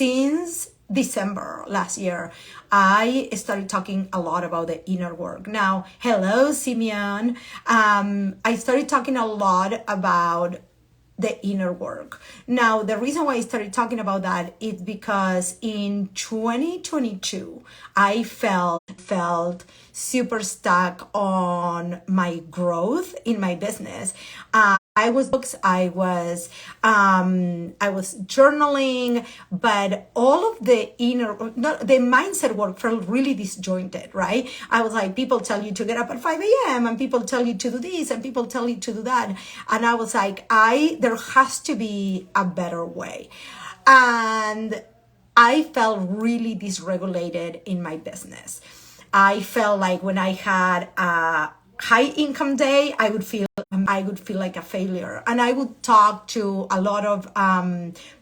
since December last year, I started talking a lot about the inner work. Now, hello, Simeon. I started talking a lot about the inner work. Now, the reason why I started talking about that is because in 2022, I felt super stuck on my growth in my business. I was journaling, but all of the the mindset work felt really disjointed, right? I was like, people tell you to get up at 5 a.m. and people tell you to do this and people tell you to do that. And I was like, there has to be a better way. And I felt really dysregulated in my business. I felt like when I had a high income day, I would feel like a failure. And I would talk to a lot of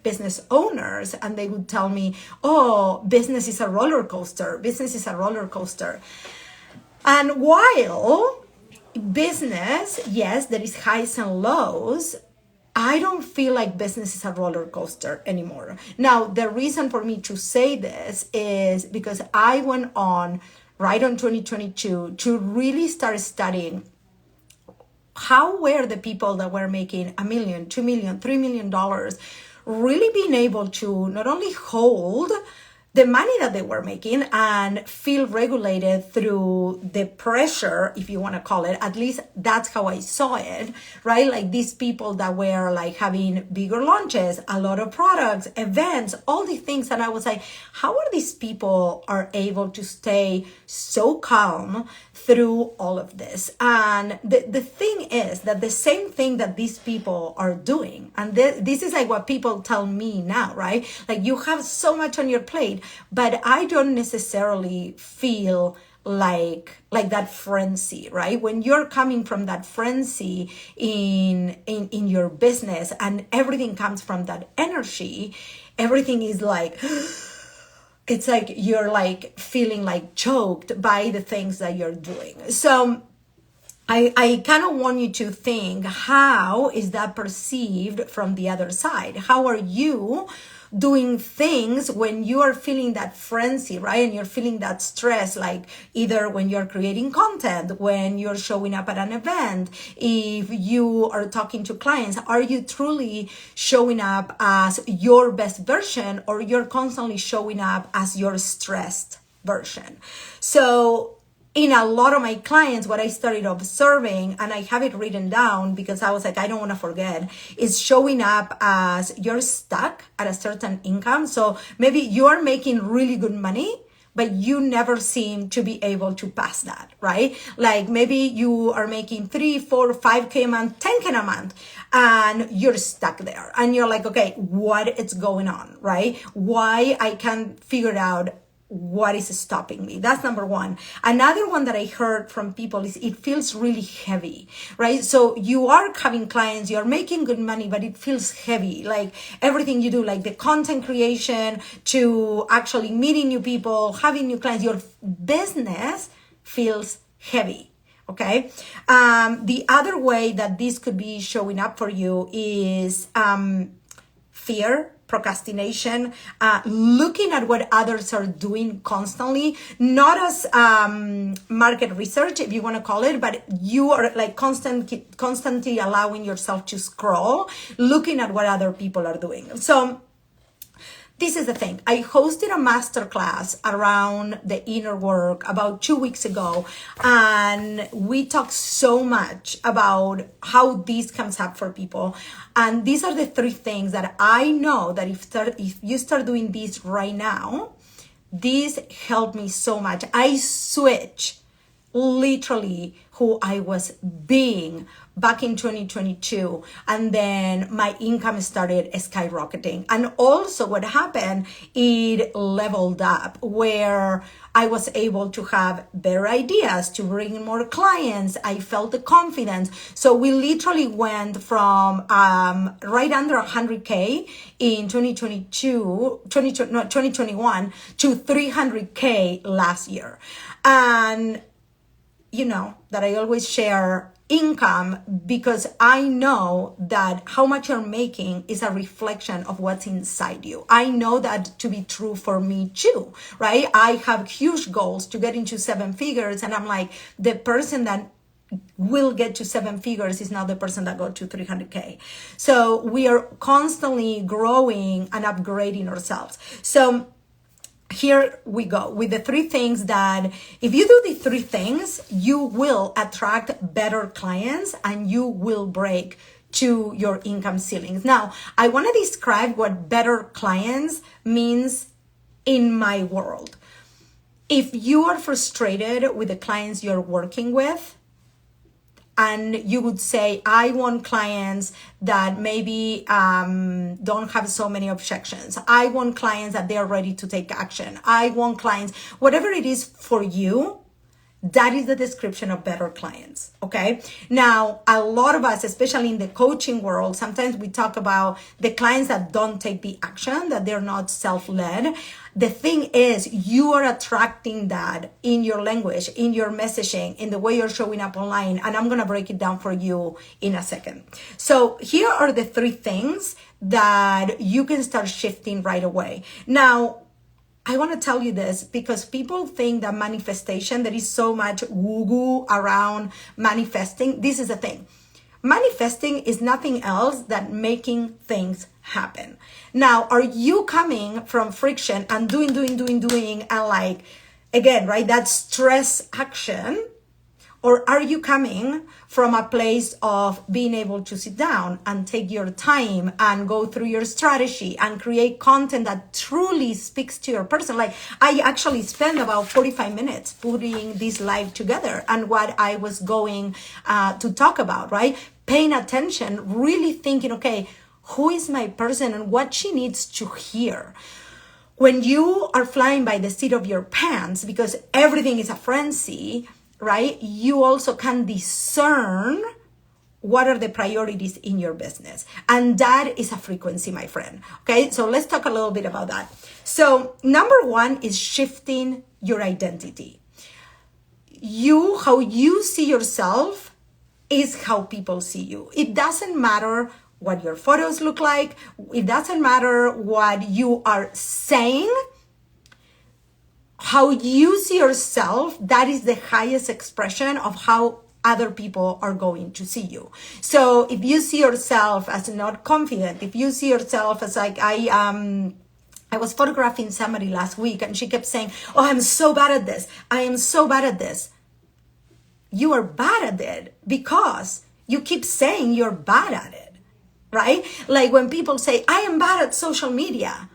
business owners and they would tell me, oh, business is a roller coaster. Business is a roller coaster. And while business, yes, there is highs and lows, I don't feel like business is a roller coaster anymore. Now, the reason for me to say this is because I went on right on 2022 to really start studying how were the people that were making $1 million, $2 million, $3 million really being able to not only hold the money that they were making and feel regulated through the pressure, if you want to call it. At least that's how I saw it, right? Like these people that were like having bigger launches, a lot of products, events, all these things. And I was like, how are these people are able to stay so calm through all of this? And the thing is that the same thing that these people are doing, and this is like what people tell me now, right? Like you have so much on your plate, but I don't necessarily feel like that frenzy, right? When you're coming from that frenzy in your business and everything comes from that energy, everything is like, it's like you're like feeling like choked by the things that you're doing. So I kind of want you to think, how is that perceived from the other side? How are you doing things when you are feeling that frenzy, right? And you're feeling that stress, like either when you're creating content, when you're showing up at an event, if you are talking to clients, are you truly showing up as your best version, or you're constantly showing up as your stressed version? So in a lot of my clients, what I started observing, and I have it written down because I was like, I don't want to forget, is showing up as you're stuck at a certain income. So maybe you're making really good money, but you never seem to be able to pass that, right? Like maybe you are making 3, 4, 5K a month, 10K a month, and you're stuck there. And you're like, okay, what is going on, right? Why I can't figure it out what is stopping me? That's number one. Another one that I heard from people is it feels really heavy, right? So you are having clients, you're making good money, but it feels heavy. Like everything you do, like the content creation to actually meeting new people, having new clients, your business feels heavy. Okay. The other way that this could be showing up for you is fear, procrastination, looking at what others are doing constantly, not as market research, if you want to call it, but you are like constantly allowing yourself to scroll, looking at what other people are doing. So this is the thing. I hosted a masterclass around the inner work about 2 weeks ago, and we talked so much about how this comes up for people. And these are the 3 things that I know that if you start doing this right now, this helped me so much. I switched literally who I was being back in 2022, and then my income started skyrocketing. And also what happened, it leveled up where I was able to have better ideas to bring in more clients. I felt the confidence. So we literally went from right under 100K in 2021 to 300K last year. And you know that I always share income because I know that how much you're making is a reflection of what's inside you. I know that to be true for me too, right? I have huge goals to get into 7 figures, and I'm like, the person that will get to 7 figures is not the person that got to 300K. So we are constantly growing and upgrading ourselves. So here we go with the 3 things that if you do the 3 things, you will attract better clients and you will break to your income ceilings. Now, I want to describe what better clients means in my world. If you are frustrated with the clients you're working with, and you would say, I want clients that maybe don't have so many objections. I want clients that they're ready to take action. I want clients, whatever it is for you, that is the description of better clients, okay? Now, a lot of us, especially in the coaching world, sometimes we talk about the clients that don't take the action, that they're not self-led. The thing is, you are attracting that in your language, in your messaging, in the way you're showing up online, and I'm gonna break it down for you in a second. So here are the 3 things that you can start shifting right away. Now, I want to tell you this because people think that manifestation, there is so much woo-woo around manifesting. This is the thing. Manifesting is nothing else than making things happen. Now, are you coming from friction and doing, and like, again, right, that stress action? Or are you coming from a place of being able to sit down and take your time and go through your strategy and create content that truly speaks to your person? Like, I actually spent about 45 minutes putting this live together and what I was going to talk about, right? Paying attention, really thinking, okay, who is my person and what she needs to hear? When you are flying by the seat of your pants because everything is a frenzy, right? You also can discern what are the priorities in your business. And that is a frequency, my friend. Okay, so let's talk a little bit about that. So number 1 is shifting your identity. How you see yourself is how people see you. It doesn't matter what your photos look like. It doesn't matter what you are saying. How you see yourself, that is the highest expression of how other people are going to see you. So if you see yourself as not confident, if you see yourself as like, I was photographing somebody last week and she kept saying, oh, I'm so bad at this. I am so bad at this. You are bad at it because you keep saying you're bad at it, right? Like when people say, I am bad at social media.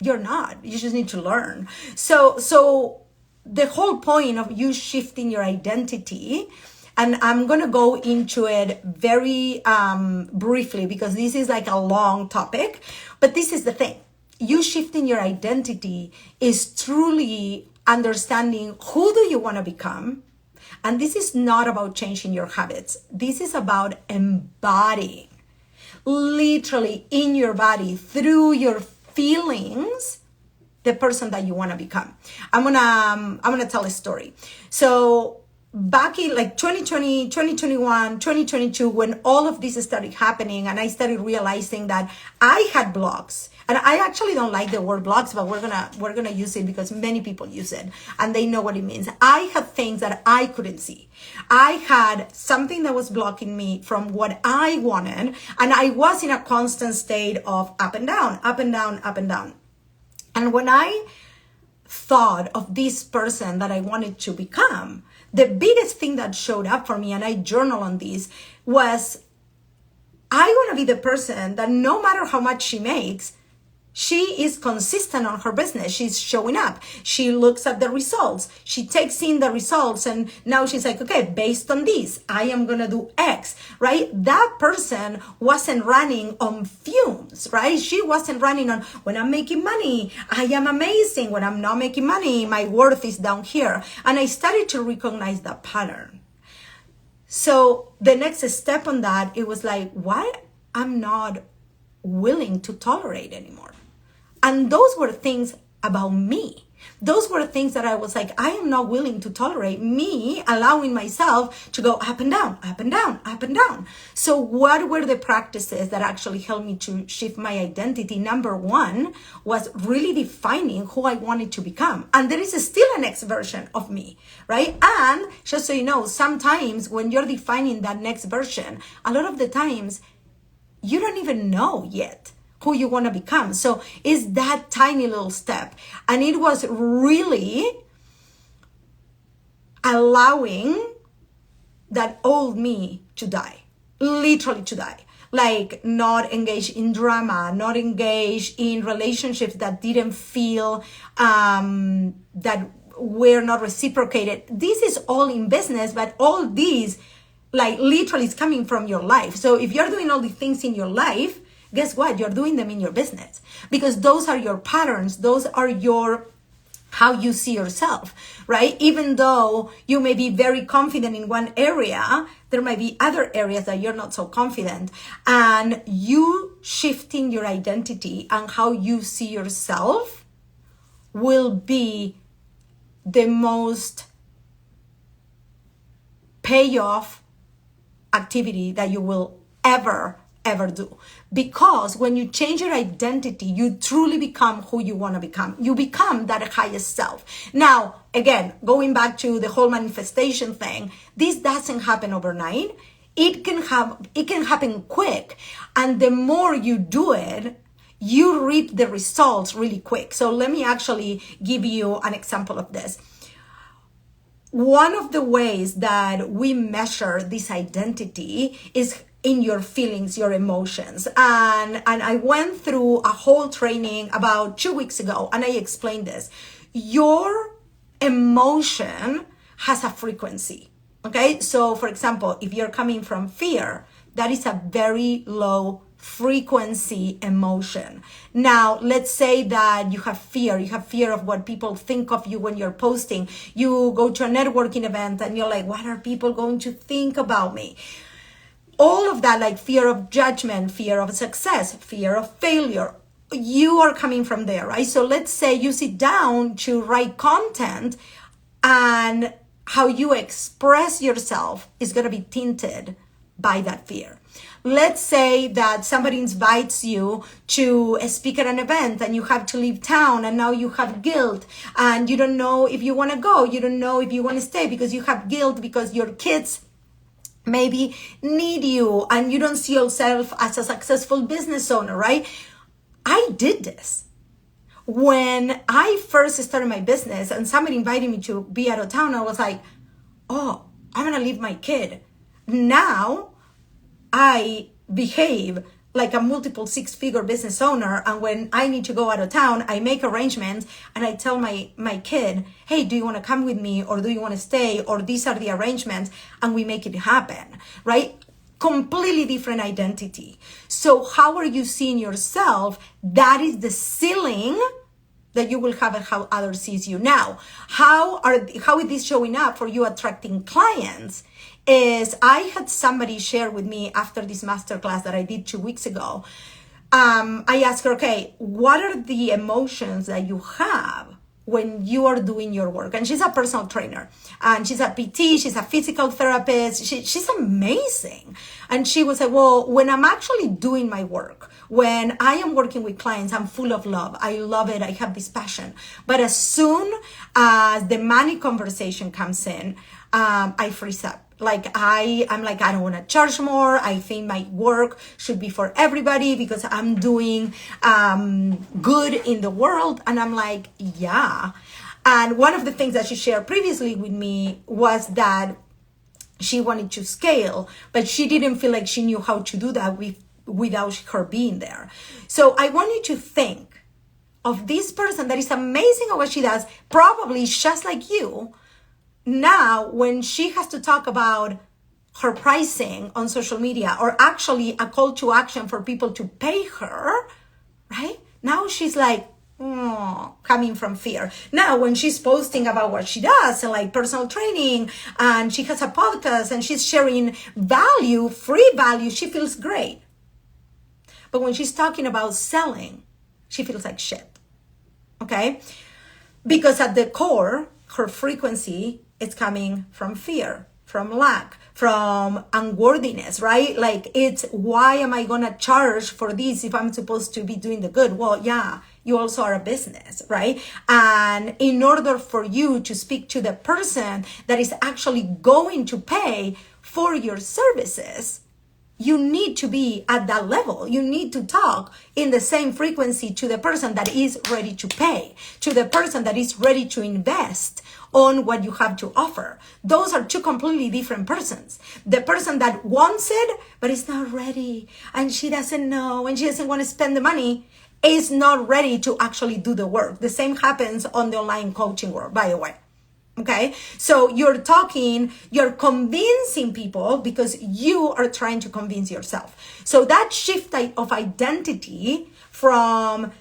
You're not. You just need to learn. So the whole point of you shifting your identity, and I'm going to go into it very briefly because this is like a long topic, but this is the thing. You shifting your identity is truly understanding who do you want to become. And this is not about changing your habits. This is about embodying literally in your body through your feelings, the person that you want to become. I'm gonna tell a story. So back in like 2020, 2021, 2022, when all of this started happening and I started realizing that I had blocks, and I actually don't like the word blocks, but we're gonna use it because many people use it and they know what it means. I had things that I couldn't see. I had something that was blocking me from what I wanted, and I was in a constant state of up and down, up and down, up and down. And when I thought of this person that I wanted to become, the biggest thing that showed up for me, and I journal on this, was I want to be the person that no matter how much she makes, she is consistent on her business. She's showing up. She looks at the results. She takes in the results. And now she's like, okay, based on this, I am going to do X, right? That person wasn't running on fumes, right? She wasn't running on, when I'm making money, I am amazing. When I'm not making money, my worth is down here. And I started to recognize that pattern. So the next step on that, it was like, what I'm not willing to tolerate anymore. And those were things about me. Those were things that I was like, I am not willing to tolerate me allowing myself to go up and down, up and down, up and down. So what were the practices that actually helped me to shift my identity? Number one was really defining who I wanted to become. And there is still a next version of me, right? And just so you know, sometimes when you're defining that next version, a lot of the times you don't even know yet who you want to become. So it's that tiny little step. And it was really allowing that old me to die, literally to die. Like not engage in drama, not engage in relationships that didn't feel, that were not reciprocated. This is all in business, but all these like literally is coming from your life. So if you're doing all these things in your life, guess what? You're doing them in your business, because those are your patterns. Those are your, how you see yourself, right? Even though you may be very confident in one area, there might be other areas that you're not so confident. And you shifting your identity and how you see yourself will be the most payoff activity that you will ever do. Because when you change your identity, you truly become who you want to become. You become that highest self. Now, again, going back to the whole manifestation thing, this doesn't happen overnight. It can happen quick. And the more you do it, you reap the results really quick. So let me actually give you an example of this. One of the ways that we measure this identity is in your feelings, your emotions. And I went through a whole training about 2 weeks ago, and I explained this. Your emotion has a frequency, okay? So for example, if you're coming from fear, that is a very low frequency emotion. Now, let's say that you have fear of what people think of you when you're posting. You go to a networking event and you're like, what are people going to think about me? All of that, like fear of judgment, fear of success, fear of failure, you are coming from there, right? So let's say you sit down to write content, and how you express yourself is going to be tinted by that fear. Let's say that somebody invites you to speak at an event and you have to leave town, and now you have guilt and you don't know if you want to go. You don't know if you want to stay because you have guilt because your kids maybe need you and you don't see yourself as a successful business owner, right? I did this. When I first started my business and somebody invited me to be out of town, I was like, oh, I'm going to leave my kid. Now I behave like a multiple 6-figure business owner. And when I need to go out of town, I make arrangements and I tell my kid, hey, do you want to come with me, or do you want to stay, or these are the arrangements, and we make it happen, right? Completely different identity. So how are you seeing yourself? That is the ceiling that you will have and how others sees you. Now, how is this showing up for you attracting clients? Is I had somebody share with me after this masterclass that I did 2 weeks ago. I asked her, okay, what are the emotions that you have when you are doing your work? And she's a personal trainer, and she's a PT, she's a physical therapist. She's amazing. And she was like, well, when I'm actually doing my work, when I am working with clients, I'm full of love. I love it. I have this passion. But as soon as the money conversation comes in, I freeze up. Like I'm like, I don't want to charge more. I think my work should be for everybody because I'm doing good in the world. And I'm like, yeah. And one of the things that she shared previously with me was that she wanted to scale, but she didn't feel like she knew how to do that without her being there. So I want you to think of this person that is amazing at what she does, probably just like you. Now, when she has to talk about her pricing on social media, or actually a call to action for people to pay her, right? Now she's like, coming from fear. Now, when she's posting about what she does, and like personal training, and she has a podcast and she's sharing value, free value, she feels great. But when she's talking about selling, she feels like shit. Okay. okay? Because at the core, her frequency is coming from fear, from lack, from unworthiness, right? Like, it's, why am I gonna charge for this if I'm supposed to be doing the good? Well, yeah, you also are a business, right? And in order for you to speak to the person that is actually going to pay for your services, you need to be at that level. You need to talk in the same frequency to the person that is ready to pay, to the person that is ready to invest on what you have to offer. Those are two completely different persons. The person that wants it, but is not ready, and she doesn't know, and she doesn't want to spend the money, is not ready to actually do the work. The same happens on the online coaching world, by the way. Okay, so you're convincing people because you are trying to convince yourself. So that shift of identity from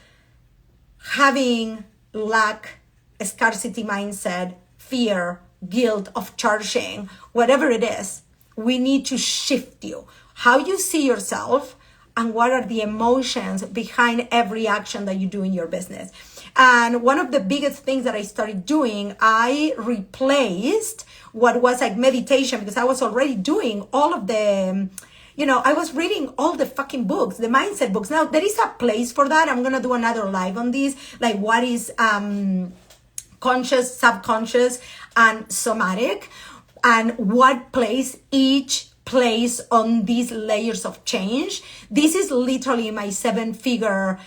having lack, scarcity mindset, fear, guilt of charging, whatever it is, we need to shift you. How you see yourself and what are the emotions behind every action that you do in your business. And one of the biggest things that I started doing, I replaced what was like meditation, because I was already doing all of the, I was reading all the fucking books, the mindset books. Now, there is a place for that. I'm going to do another live on this, like what is conscious, subconscious, and somatic, and what place each place on these layers of change. This is literally my 7-figure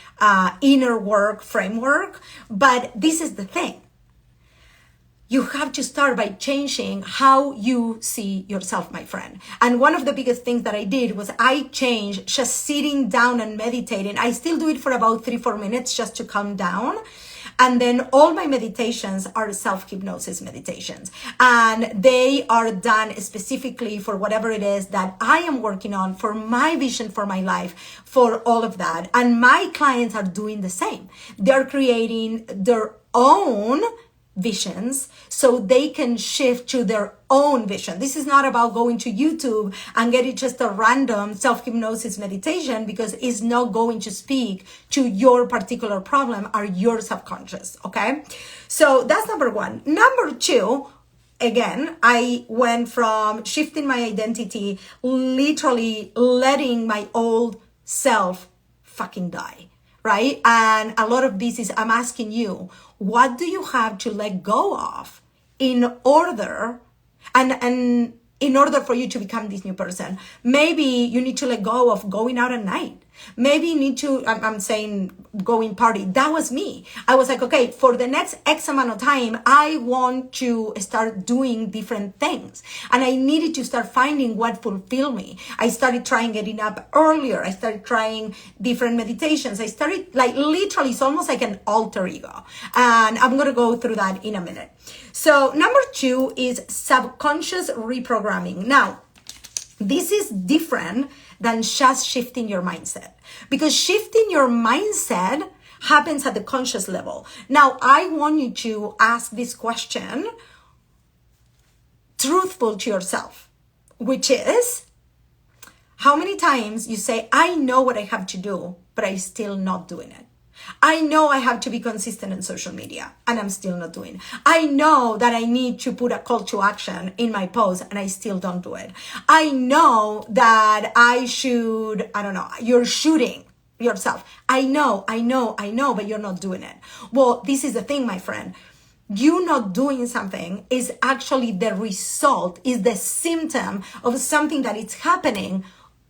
inner work framework. But this is the thing. You have to start by changing how you see yourself, my friend. And one of the biggest things that I did was I changed just sitting down and meditating. I still do it for about 3-4 minutes just to calm down. And then all my meditations are self-hypnosis meditations. And they are done specifically for whatever it is that I am working on, for my vision for my life, for all of that. And my clients are doing the same. They're creating their own visions so they can shift to their own vision. This is not about going to YouTube and getting just a random self-hypnosis meditation, because it's not going to speak to your particular problem or your subconscious, okay? So that's number one. Number two, again, I went from shifting my identity, literally letting my old self fucking die, right? And a lot of this is, I'm asking you, what do you have to let go of in order, and in order for you to become this new person? Maybe you need to let go of going out at night. Maybe you need to, I'm saying going party. That was me. I was like, okay, for the next X amount of time, I want to start doing different things. And I needed to start finding what fulfilled me. I started trying getting up earlier. I started trying different meditations. I started like literally, it's almost like an alter ego. And I'm going to go through that in a minute. So number two is subconscious reprogramming. Now, this is different than just shifting your mindset, because shifting your mindset happens at the conscious level. Now, I want you to ask this question truthful to yourself, which is, how many times you say, I know what I have to do, but I'm still not doing it. I know I have to be consistent on social media and I'm still not doing it. I know that I need to put a call to action in my post and I still don't do it. I know that I should, you're shooting yourself. I know, but you're not doing it. Well, this is the thing, my friend. You not doing something is actually the result, is the symptom of something that is happening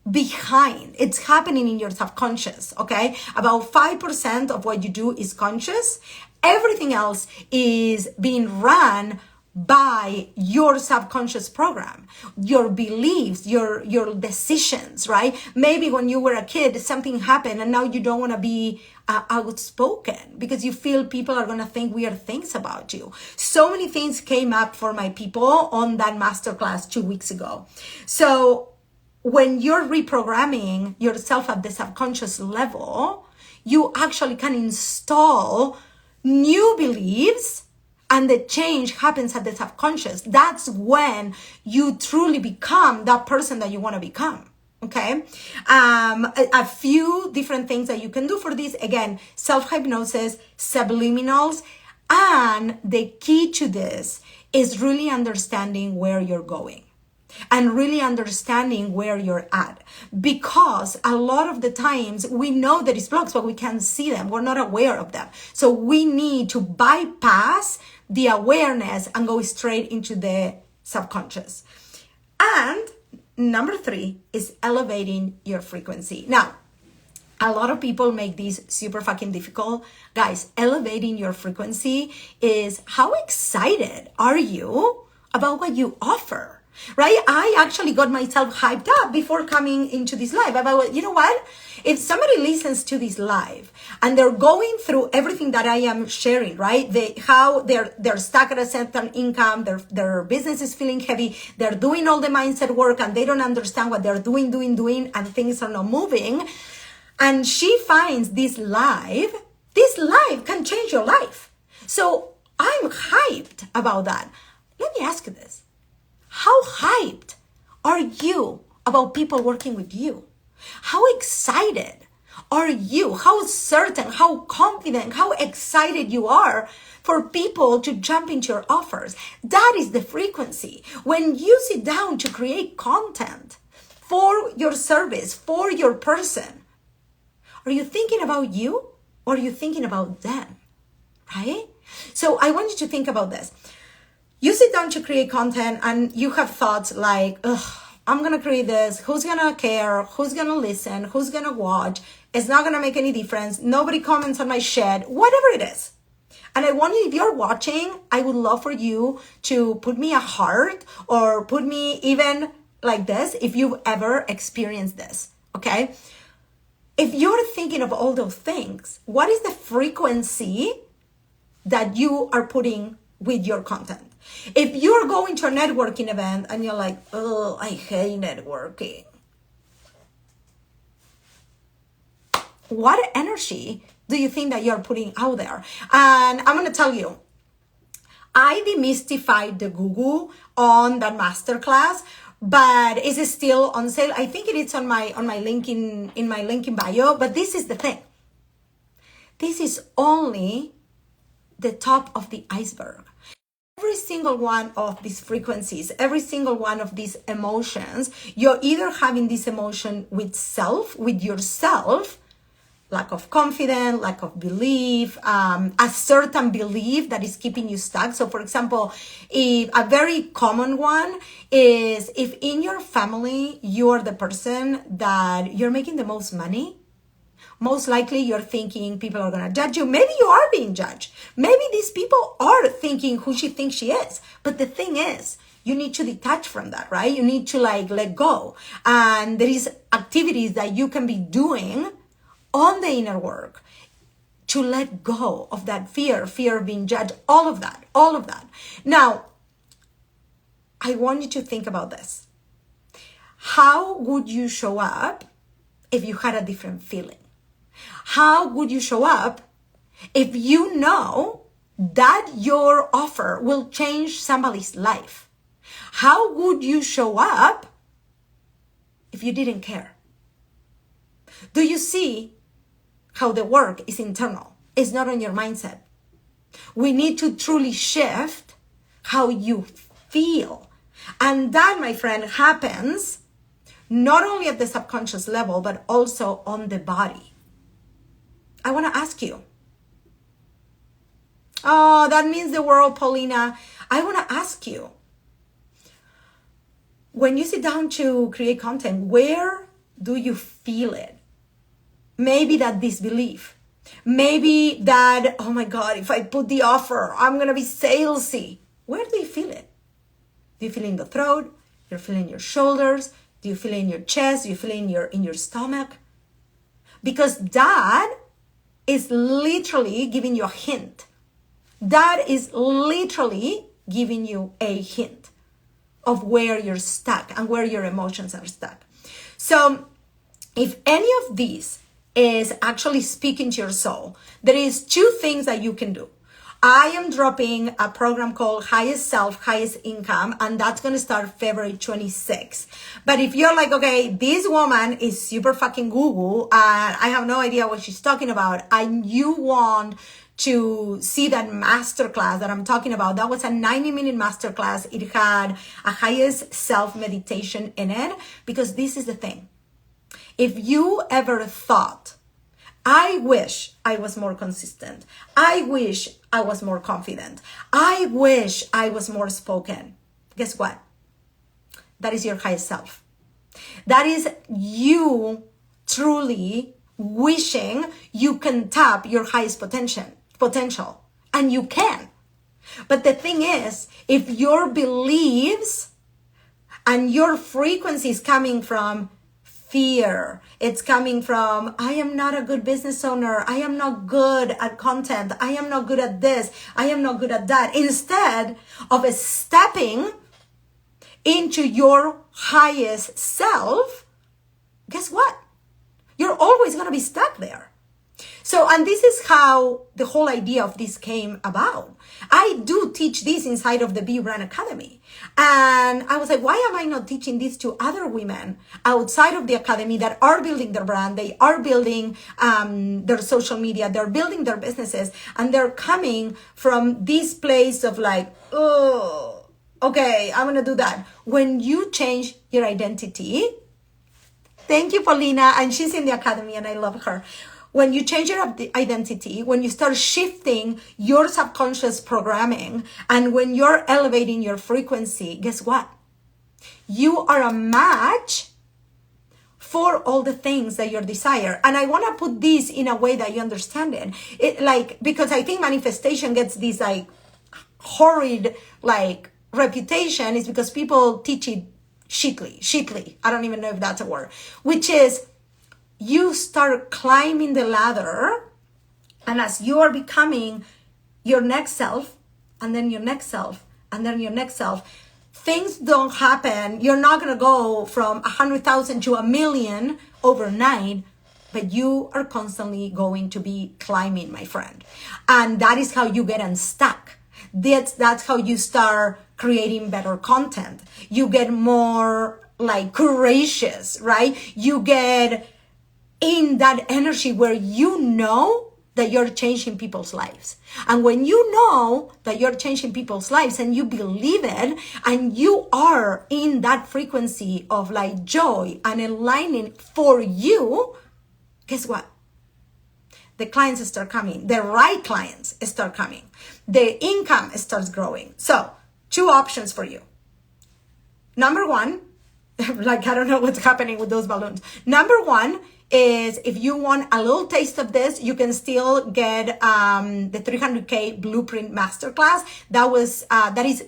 behind. It's happening in your subconscious, okay? About 5% of what you do is conscious. Everything else is being run by your subconscious program, your beliefs, your decisions, right? Maybe when you were a kid, something happened and now you don't want to be outspoken because you feel people are going to think weird things about you. So many things came up for my people on that masterclass 2 weeks ago. So when you're reprogramming yourself at the subconscious level, you actually can install new beliefs and the change happens at the subconscious. That's when you truly become that person that you want to become. Okay. A few different things that you can do for this. Again, self-hypnosis, subliminals. And the key to this is really understanding where you're going and really understanding where you're at. Because a lot of the times we know there is blocks, but we can't see them. We're not aware of them. So we need to bypass the awareness and go straight into the subconscious. And number 3 is elevating your frequency. Now, a lot of people make this super fucking difficult. Guys, elevating your frequency is how excited are you about what you offer? Right? I actually got myself hyped up before coming into this live about, you know what? If somebody listens to this live and they're going through everything that I am sharing, right? How they're stuck at a certain income, their business is feeling heavy, they're doing all the mindset work and they don't understand what they're doing, and things are not moving. And she finds this live can change your life. So I'm hyped about that. Let me ask you this. How hyped are you about people working with you? How excited are you? How certain, how confident, how excited you are for people to jump into your offers? That is the frequency. When you sit down to create content for your service, for your person, are you thinking about you or are you thinking about them? Right? So I want you to think about this. You sit down to create content and you have thoughts like, I'm going to create this. Who's going to care? Who's going to listen? Who's going to watch? It's not going to make any difference. Nobody comments on my shit, whatever it is. And I want you, if you're watching, I would love for you to put me a heart or put me even like this if you've ever experienced this. Okay. If you're thinking of all those things, what is the frequency that you are putting with your content? If you're going to a networking event and you're like, oh, I hate networking. What energy do you think that you're putting out there? And I'm going to tell you, I demystified the Google on that masterclass, but it's still on sale. I think it is on my link in my link in bio. But this is the thing. This is only the top of the iceberg. Every single one of these frequencies, every single one of these emotions, you're either having this emotion with yourself, lack of confidence, lack of belief, a certain belief that is keeping you stuck. So for example, if a very common one is if in your family, you're the person that you're making the most money, most likely you're thinking people are going to judge you. Maybe you are being judged. Maybe these people are thinking who she thinks she is. But the thing is, you need to detach from that, right? You need to let go. And there is activities that you can be doing on the inner work to let go of that fear of being judged, all of that. Now, I want you to think about this. How would you show up if you had a different feeling? How would you show up if you know that your offer will change somebody's life? How would you show up if you didn't care? Do you see how the work is internal? It's not on your mindset. We need to truly shift how you feel. And that, my friend, happens not only at the subconscious level, but also on the body. I want to ask you. Oh, that means the world, Paulina. I want to ask you. When you sit down to create content, where do you feel it? Maybe that disbelief. Maybe that, oh my God, if I put the offer, I'm going to be salesy. Where do you feel it? Do you feel it in the throat? Do you feel it in your shoulders? Do you feel it in your chest? Do you feel it in your stomach? Because that is literally giving you a hint. That is literally giving you a hint of where you're stuck and where your emotions are stuck. So if any of these is actually speaking to your soul, there is two things that you can do. I am dropping a program called Highest Self, Highest Income, and that's going to start February 26th. But if you're like, okay, this woman is super fucking Google and I have no idea what she's talking about, and you want to see that masterclass that I'm talking about, that was a 90-minute masterclass. It had a highest self meditation in it, because this is the thing. If you ever thought, I wish I was more consistent, I wish I was more confident, I wish I was more spoken, guess what? That is your highest self. That is you truly wishing you can tap your highest potential, and you can. But the thing is, if your beliefs and your frequency is coming from fear, it's coming from, I am not a good business owner, I am not good at content, I am not good at this, I am not good at that, instead of stepping into your highest self, guess what? You're always going to be stuck there. So, and this is how the whole idea of this came about. I do teach this inside of the Be Brand Academy. And I was like, why am I not teaching this to other women outside of the academy that are building their brand? They are building their social media. They're building their businesses. And they're coming from this place of like, oh, okay, I'm going to do that. When you change your identity, thank you, Paulina. And she's in the academy and I love her. When you change your identity, when you start shifting your subconscious programming, and when you're elevating your frequency, guess what? You are a match for all the things that you desire. And I want to put this in a way that you understand it. Because I think manifestation gets this like horrid like reputation, is because people teach it shitly. I don't even know if that's a word, which is, you start climbing the ladder, and as you are becoming your next self, and then your next self, and then your next self, things don't happen. You're not going to go from 100,000 to 1,000,000 overnight, but you are constantly going to be climbing, my friend. And that is how you get unstuck. That's how you start creating better content. You get more like courageous, right? You get in that energy where you know that you're changing people's lives. And when you know that you're changing people's lives and you believe it, and you are in that frequency of like joy and aligning for you, guess what? The clients start coming. The right clients start coming. The income starts growing. So 2 options for you. Number 1, like, I don't know what's happening with those balloons. Number 1 is, if you want a little taste of this, you can still get the 300K Blueprint Masterclass. That is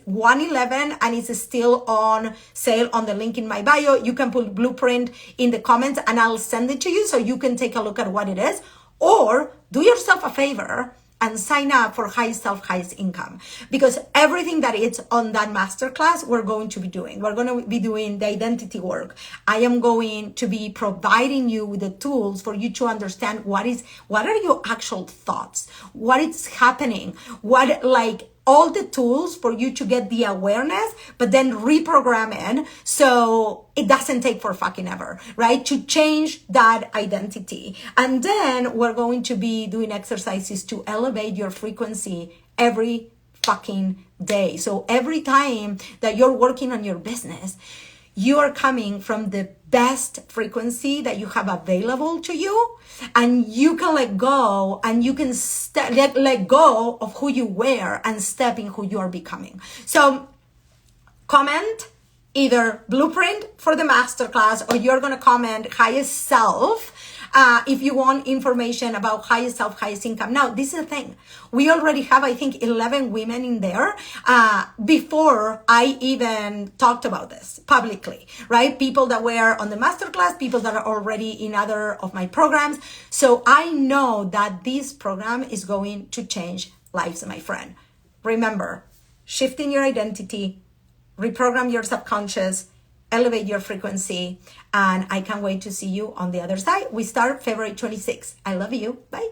$111, and it's still on sale on the link in my bio. You can put Blueprint in the comments and I'll send it to you so you can take a look at what it is. Or do yourself a favor and sign up for Highest Self, Highest Income, because everything that is on that masterclass, we're going to be doing. We're going to be doing the identity work. I am going to be providing you with the tools for you to understand what are your actual thoughts, what is happening, all the tools for you to get the awareness, but then reprogram it so it doesn't take for fucking ever, right? To change that identity. And then we're going to be doing exercises to elevate your frequency every fucking day. So every time that you're working on your business, you are coming from the best frequency that you have available to you, and you can let go, and you can let go of who you were and step in who you are becoming. So comment either Blueprint for the masterclass, or you're going to comment Highest Self if you want information about Highest Self, Highest Income. Now, this is the thing. We already have, I think, 11 women in there before I even talked about this publicly, right? People that were on the masterclass, people that are already in other of my programs. So I know that this program is going to change lives, my friend. Remember, shifting your identity, reprogram your subconscious, elevate your frequency, and I can't wait to see you on the other side. We start February 26th. I love you. Bye.